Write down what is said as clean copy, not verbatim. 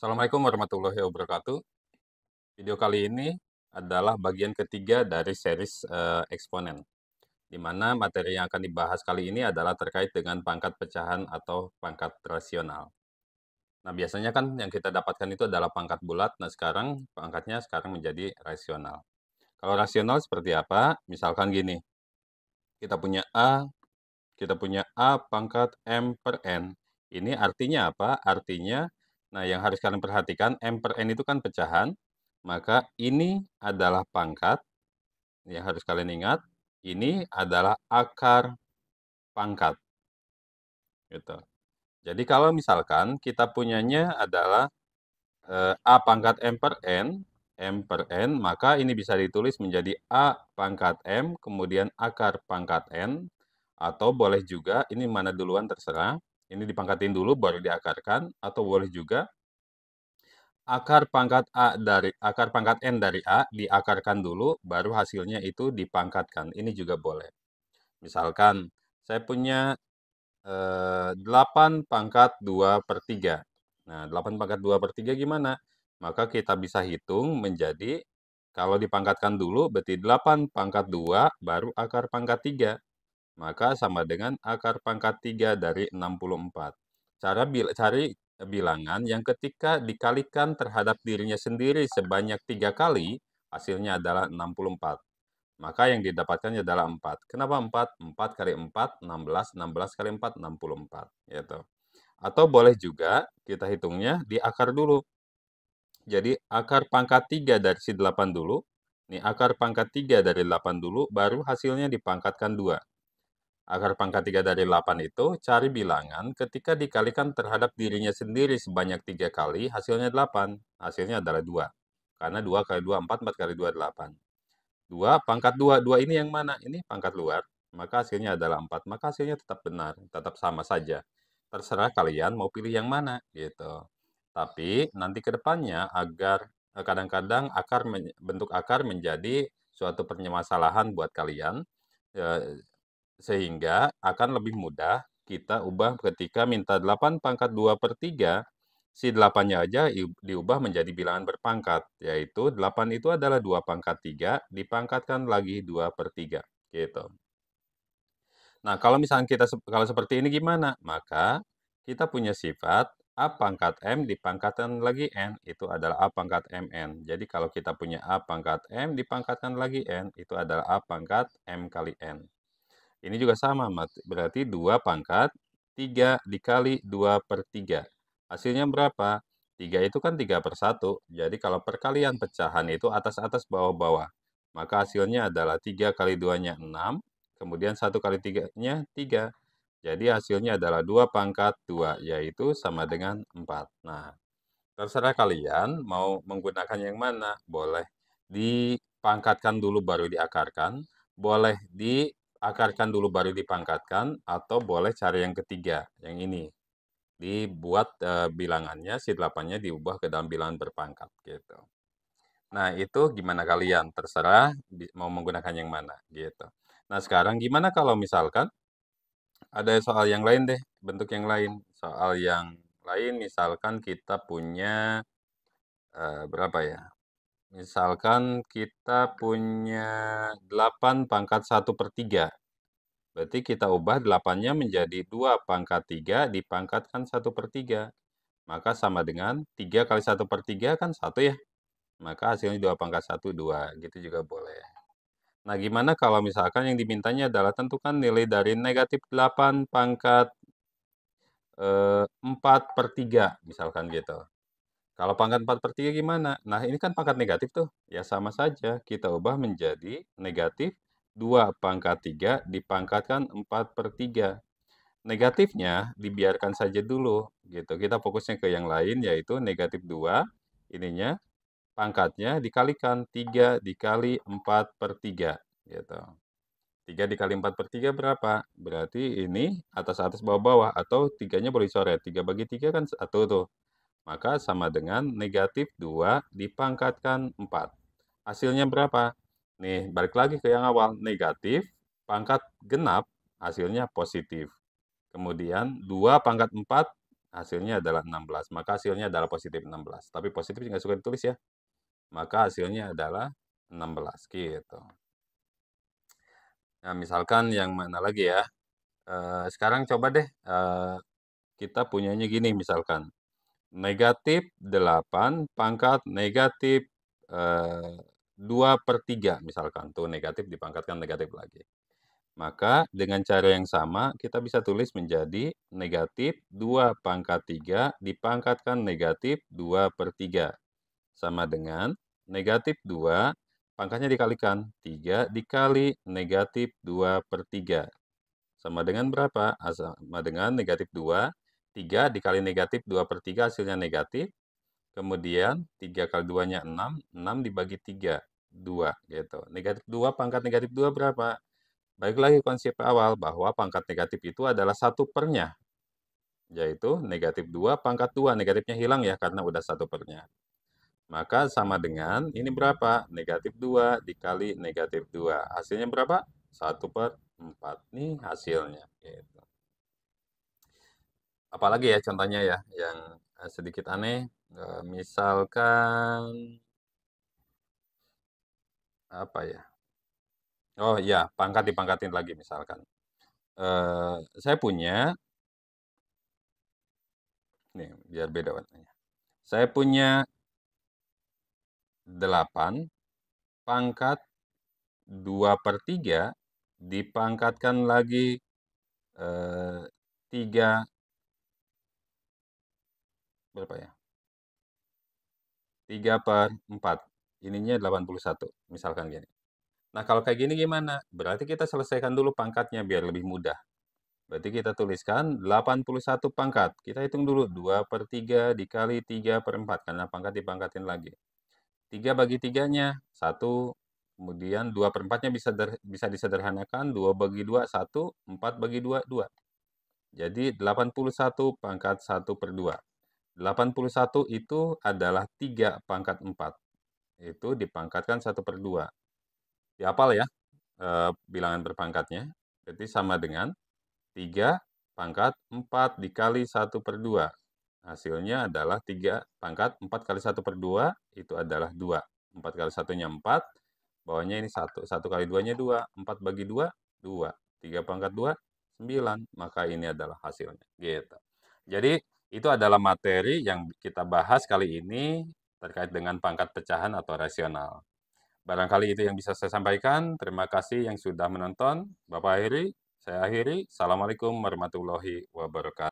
Assalamualaikum warahmatullahi wabarakatuh. Video kali ini adalah bagian ketiga dari series eksponen, di mana materi yang akan dibahas kali ini adalah terkait dengan pangkat pecahan atau pangkat rasional. Nah, biasanya kan yang kita dapatkan itu adalah pangkat bulat. Nah, sekarang pangkatnya menjadi rasional. Kalau rasional seperti apa? Misalkan gini, kita punya A, kita punya A pangkat M per N. Ini artinya apa? Artinya, nah yang harus kalian perhatikan, M per N itu kan pecahan, maka ini adalah pangkat, yang harus kalian ingat, ini adalah akar pangkat. Gitu. Jadi kalau misalkan kita punyanya adalah A pangkat M per N, maka ini bisa ditulis menjadi A pangkat M, kemudian akar pangkat N, atau boleh juga, ini mana duluan terserah, ini dipangkatin dulu baru diakarkan, atau boleh juga akar pangkat N dari A diakarkan dulu, baru hasilnya itu dipangkatkan. Ini juga boleh. Misalkan, saya punya 8 pangkat 2 per 3. Nah, 8 pangkat 2 per 3 gimana? Maka kita bisa hitung menjadi, kalau dipangkatkan dulu, berarti 8 pangkat 2 baru akar pangkat 3. Maka sama dengan akar pangkat 3 dari 64. Cari bilangan yang ketika dikalikan terhadap dirinya sendiri sebanyak 3 kali, hasilnya adalah 64. Maka yang didapatkannya adalah 4. Kenapa 4? 4 kali 4, 16. 16 kali 4, 64. Gitu. Atau boleh juga kita hitungnya di akar dulu. Jadi akar pangkat 3 dari si 8 dulu. Ini akar pangkat 3 dari 8 dulu, baru hasilnya dipangkatkan 2. Akar pangkat 3 dari 8 itu, cari bilangan ketika dikalikan terhadap dirinya sendiri sebanyak 3 kali, hasilnya 8. Hasilnya adalah 2. Karena 2 kali 2, 4, 4 kali 2, 8. 2 pangkat 2, 2 ini yang mana? Ini pangkat luar, maka hasilnya adalah 4. Maka hasilnya tetap benar, tetap sama saja. Terserah kalian mau pilih yang mana, gitu. Tapi nanti ke depannya agar kadang-kadang bentuk akar menjadi suatu permasalahan buat kalian, eh, sehingga akan lebih mudah kita ubah ketika minta 8 pangkat 2 per 3, si 8-nya aja diubah menjadi bilangan berpangkat, yaitu 8 itu adalah 2 pangkat 3, dipangkatkan lagi 2 per 3, gitu. Nah, kalau misalnya kalau seperti ini gimana? Maka kita punya sifat A pangkat M dipangkatkan lagi N, itu adalah A pangkat MN. Jadi kalau kita punya A pangkat M dipangkatkan lagi N, itu adalah A pangkat M kali N. Ini juga sama, berarti 2 pangkat 3 dikali 2 per 3. Hasilnya berapa? 3 itu kan 3 per 1. Jadi kalau perkalian pecahan itu atas-atas bawah-bawah. Maka hasilnya adalah 3 kali 2-nya 6. Kemudian 1 kali 3-nya 3. Jadi hasilnya adalah 2 pangkat 2, yaitu sama dengan 4. Nah, terserah kalian mau menggunakan yang mana. Boleh dipangkatkan dulu baru diakarkan, boleh diakarkan dulu baru dipangkatkan, atau boleh cari yang ketiga, yang ini. Dibuat bilangannya, si 8-nya diubah ke dalam bilangan berpangkat, gitu. Nah, itu gimana kalian? Terserah mau menggunakan yang mana, gitu. Nah, sekarang gimana kalau misalkan ada soal yang lain deh, bentuk yang lain. Soal yang lain misalkan kita punya berapa ya? Misalkan kita punya 8 pangkat 1 per 3. Berarti kita ubah 8-nya menjadi 2 pangkat 3 dipangkatkan 1 per 3. Maka sama dengan 3 kali 1 per 3 kan 1 ya. Maka hasilnya 2 pangkat 1, 2. Gitu juga boleh. Nah, gimana kalau misalkan yang dimintanya adalah tentukan nilai dari negatif 8 pangkat 4 per 3, misalkan gitu. Kalau pangkat 4 per 3 gimana? Nah, ini kan pangkat negatif tuh. Ya sama saja, kita ubah menjadi negatif 2 pangkat 3 dipangkatkan 4 per 3. Negatifnya dibiarkan saja dulu, gitu. Kita fokusnya ke yang lain, yaitu negatif 2, ininya, pangkatnya dikalikan 3 dikali 4 per 3, gitu. 3 dikali 4 per 3 berapa? Berarti ini atas-atas bawah-bawah, atau 3-nya boleh dicoret. 3 bagi 3 kan 1 tuh. Maka sama dengan negatif 2 dipangkatkan 4. Hasilnya berapa? Nih, balik lagi ke yang awal. Negatif, pangkat genap, hasilnya positif. Kemudian 2 pangkat 4 hasilnya adalah 16. Maka hasilnya adalah positif 16. Tapi positif nggak suka ditulis ya. Maka hasilnya adalah 16, gitu. Nah, misalkan yang mana lagi ya? Sekarang coba deh, kita punyanya gini misalkan. Negatif 8 pangkat negatif 2/3 misalkan. Tuh negatif dipangkatkan negatif lagi. Maka dengan cara yang sama kita bisa tulis menjadi negatif 2 pangkat 3 dipangkatkan negatif 2/3. Sama dengan negatif 2 pangkatnya dikalikan. 3 dikali negatif 2/3. Sama dengan berapa? Sama dengan negatif 2. 3 dikali negatif 2/3 hasilnya negatif. Kemudian 3 kali 2-nya 6, 6 dibagi 3, 2 gitu. Negatif 2 pangkat negatif 2 berapa? Balik lagi konsep awal bahwa pangkat negatif itu adalah 1/nya, yaitu negatif 2 pangkat 2, negatifnya hilang ya karena udah 1/nya. Maka sama dengan ini berapa? Negatif 2 dikali negatif 2. Hasilnya berapa? 1/4. Nih hasilnya. Gitu. Apalagi ya contohnya ya yang sedikit aneh. Misalkan apa ya? Oh iya, pangkat dipangkatin lagi misalkan. Saya punya, nih biar beda warnanya. Saya punya 8 pangkat 2/3 dipangkatkan lagi 3, berapa ya? 3/4. Ininya 81, misalkan gini. Nah, kalau kayak gini gimana? Berarti kita selesaikan dulu pangkatnya biar lebih mudah. Berarti kita tuliskan 81 pangkat. Kita hitung dulu 2/3 dikali 3/4 karena pangkat dipangkatin lagi. 3 bagi 3-nya 1, kemudian 2/4-nya bisa disederhanakan, 2 bagi 2 1, 4 bagi 2 2. Jadi 81 pangkat 1/2. 81 itu adalah 3 pangkat 4. Itu dipangkatkan 1/2. Dihafal ya, bilangan berpangkatnya. Berarti sama dengan 3 pangkat 4 dikali 1/2. Hasilnya adalah 3 pangkat 4 kali 1/2 itu adalah 2. 4 kali 1-nya 4, bawahnya ini 1. 1 kali 2-nya 2. 4 bagi 2, 2. 3 pangkat 2, 9. Maka ini adalah hasilnya. Gitu. Jadi, itu adalah materi yang kita bahas kali ini terkait dengan pangkat pecahan atau rasional. Barangkali itu yang bisa saya sampaikan. Terima kasih yang sudah menonton. Bapak akhiri, saya akhiri. Assalamualaikum warahmatullahi wabarakatuh.